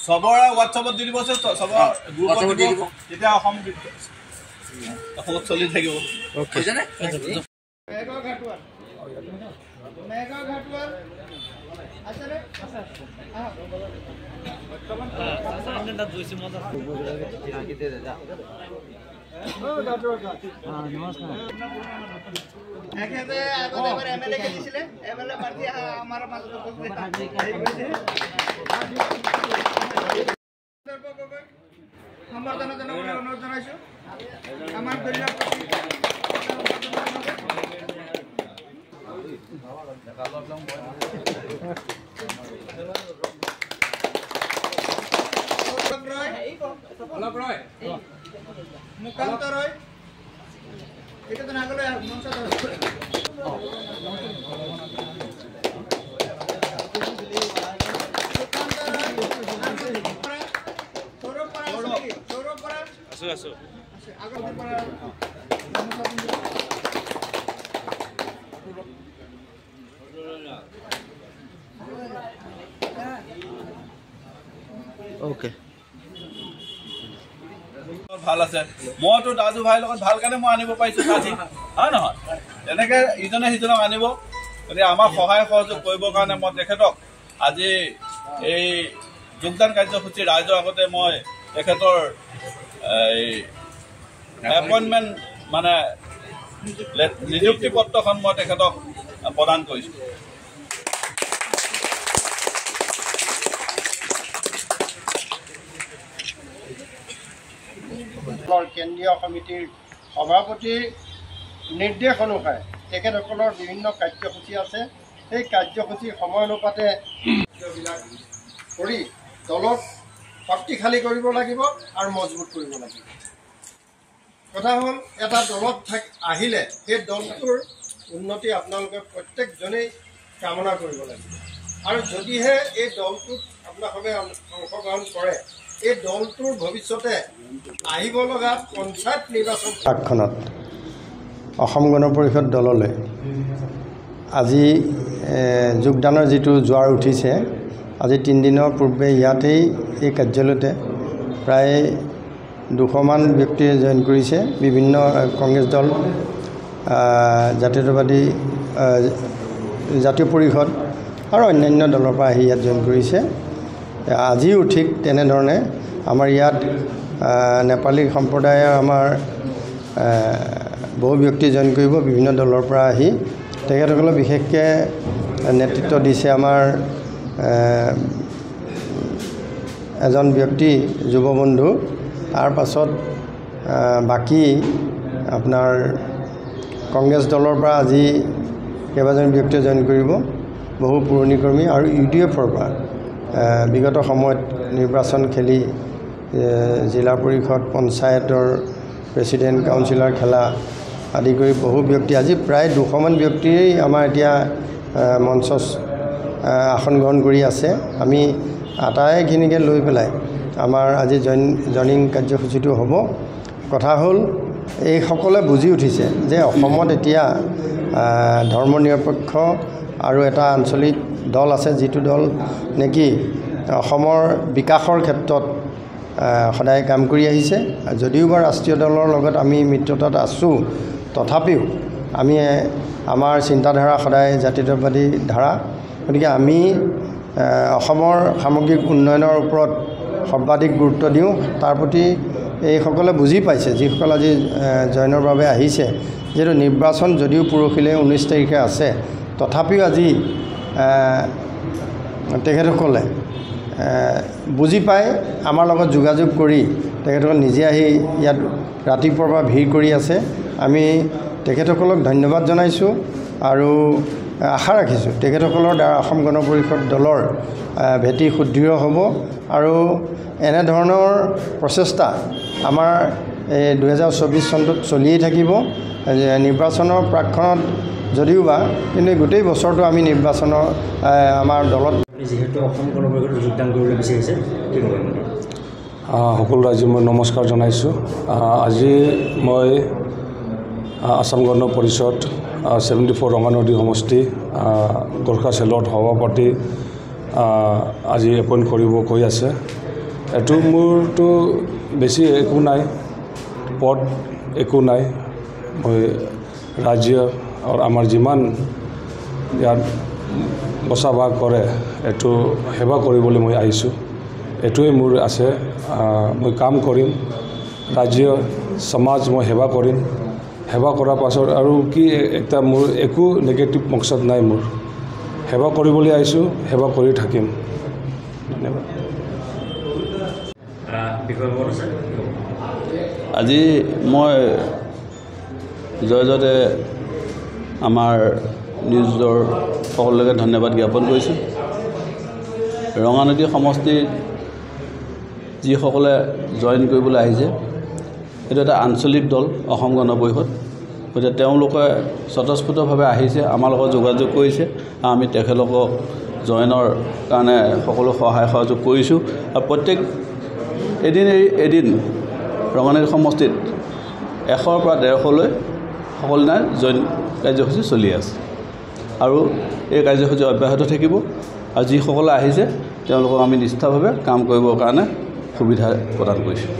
সবৰে হোৱাটছআপত দি দিব সবৰ গ্ৰুপত দিব তেতিয়া অসম অসমত চলি থাকিব মুকান্ত ৰয় এটা তো নাগলে মনসা ওকে ভাল আছে মইতো দাদু ভাইৰ লগত ভাল কাৰণে মই আনিব পাৰিছো আজি হয় নহয় এনেকে ইজনে সিজনক আনিব গতিকে আমাৰ সহায় সহযোগ কৰিবৰ কাৰণে মই তেখেতক আজি এই যোগদান কাৰ্যসূচী ৰাইজৰ আগতে মই তেখেতৰ এপইণ্টমেণ্ট মানে নিযুক্তি পত্ৰখন মই তেখেতক প্ৰদান কৰিছোঁ কেন্দ্ৰীয় সমিতিৰ সভাপতিৰ নিৰ্দেশ অনুসাৰে তেখেতসকলৰ বিভিন্ন কাৰ্যসূচী আছে সেই কাৰ্যসূচীৰ সময় অনুপাতে কৰি দলক শক্তিশালী কৰিব লাগিব আৰু মজবুত কৰিব লাগিব কথা হ'ল এটা দলত আহিলে সেই দলটোৰ উন্নতি আপোনালোকে প্ৰত্যেকজনেই কামনা কৰিব লাগিব আৰু যদিহে এই দলটোত আপোনালোকে অংশগ্ৰহণ কৰে এই দলটোৰ ভৱিষ্যতে আহিব লগা পঞ্চায়ত নিৰ্বাচন আগখনত অসম গণ পৰিষদ দললৈ আজি যোগদানৰ যিটো জোৱাৰ উঠিছে আজি 3 দিনৰ পূৰ্বে ইয়াতেই এই কাৰ্যালয়তে প্ৰায় 200মান ব্যক্তিয়ে জইন কৰিছে বিভিন্ন কংগ্ৰেছ দল জাতীয়তাবাদী জাতীয় পৰিষদ আৰু অন্যান্য দলৰ পৰা আহি ইয়াত জইন কৰিছে আজিও ঠিক তেনেধৰণে আমাৰ ইয়াত নেপালী সম্প্ৰদায়ৰ আমাৰ বহু ব্যক্তি জইন কৰিব বিভিন্ন দলৰ পৰা আহি তেখেতসকলে বিশেষকৈ নেতৃত্ব দিছে আমাৰ এজন ব্যক্তি যুৱ বন্ধু তাৰ পাছত বাকী আপোনাৰ কংগ্ৰেছ দলৰ পৰা আজি কেইবাজন ব্যক্তিয়ে জইন কৰিব বহু পুৰণি কৰ্মী আৰু UDFৰ পৰা বিগত সময়ত নিৰ্বাচন খেলি জিলা পৰিষদ পঞ্চায়তৰ প্ৰেছিডেণ্ট কাউন্সিলৰ খেলা আদি কৰি বহু ব্যক্তি আজি প্ৰায় 200মান ব্যক্তিয়েই আমাৰ এতিয়া মঞ্চত আসন গ্ৰহণ কৰি আছে আমি আটাইখিনিকে লৈ পেলাই আমাৰ আজি জইনিং কাৰ্যসূচীটো হ'ব কথা হ'ল এই সকলে বুজি উঠিছে যে অসমত এতিয়া ধৰ্ম নিৰপেক্ষ আৰু এটা আঞ্চলিক দল আছে যিটো দল নেকি অসমৰ বিকাশৰ ক্ষেত্ৰত সদায় কাম কৰি আহিছে যদিও বা ৰাষ্ট্ৰীয় দলৰ লগত আমি মিত্ৰতাত আছোঁ তথাপিও আমি আমাৰ চিন্তাধাৰা সদায় জাতীয়তাবাদী ধাৰা গতিকে আমি অসমৰ সামগ্ৰিক উন্নয়নৰ ওপৰত সৰ্বাধিক গুৰুত্ব দিওঁ তাৰ প্ৰতি এইসকলে বুজি পাইছে যিসকল আজি জইনৰ বাবে আহিছে যেটো নিৰ্বাচন যদিও পৰহিলৈ 19 তাৰিখে আছে তথাপিও আজি তেখেতসকলে বুজি পাই আমাৰ লগত যোগাযোগ কৰি তেখেতসকল নিজে আহি ইয়াত ৰাতিপুৱাৰ পৰা ভিৰ কৰি আছে আমি তেখেতসকলক ধন্যবাদ জনাইছোঁ আৰু আশা ৰাখিছোঁ তেখেতসকলৰ দ্বাৰা অসম গণ পৰিষদ দলৰ ভেটি সুদৃঢ় হ'ব আৰু এনে ধৰণৰ প্ৰচেষ্টা আমাৰ 2024 চনত চলিয়ে থাকিব নিৰ্বাচনৰ প্ৰাক্ষণত যদিও বা কিন্তু গোটেই বছৰটো আমি নিৰ্বাচনৰ আমাৰ দলত যেহেতু অসম গণ পৰিষদত যোগদান কৰিবলৈ বিচাৰিছে কি ক'ব সকলো ৰাইজে মই নমস্কাৰ জনাইছোঁ। আজি মই আসাম গণ পৰিষদ 74 ৰঙানদী সমষ্টি গোৰ্খা চেলৰ সভাপতি আজি এপইণ্ট কৰিব কৈ আছে। এইটো মোৰতো বেছি একো নাই, পদ একো নাই। মই ৰাজ্য আৰু আমাৰ যিমান ইয়াত বসবাস কৰে এইটো সেৱা কৰিবলৈ মই আহিছোঁ। এইটোৱে মোৰ আছে। মই কাম কৰিম, ৰাজ্য সমাজ মই সেৱা কৰিম। সেৱা কৰাৰ পাছত আৰু কি একটা মোৰ একো নেগেটিভ মকসদ নাই। মোৰ সেৱা কৰিবলৈ আহিছোঁ, সেৱা কৰি থাকিম। ধন্যবাদ। আজি মই জয়জতে আমাৰ নিউজৰ সকলোকে ধন্যবাদ জ্ঞাপন কৰিছোঁ। ৰঙানদী সমষ্টিত যিসকলে জইন কৰিবলৈ আহিছে, এইটো এটা আঞ্চলিক দল অসম গণ পৰিষদ। গতিকে তেওঁলোকে স্বতঃস্ফূৰ্তভাৱে আহিছে, আমাৰ লগত যোগাযোগ কৰিছে। আমি তেখেতলোকক জইনৰ কাৰণে সকলো সহায় সহযোগ কৰিছোঁ। আৰু প্ৰত্যেক এদিন ৰঙানদী সমষ্টিত 100 পৰা 150লৈ সকলোদিনাই জইন কাৰ্যসূচী চলি আছে আৰু এই কাৰ্যসূচী অব্যাহত থাকিব। আৰু যিসকলে আহিছে তেওঁলোকক আমি নিষ্ঠাভাৱে কাম কৰিবৰ কাৰণে সুবিধা প্ৰদান কৰিছোঁ।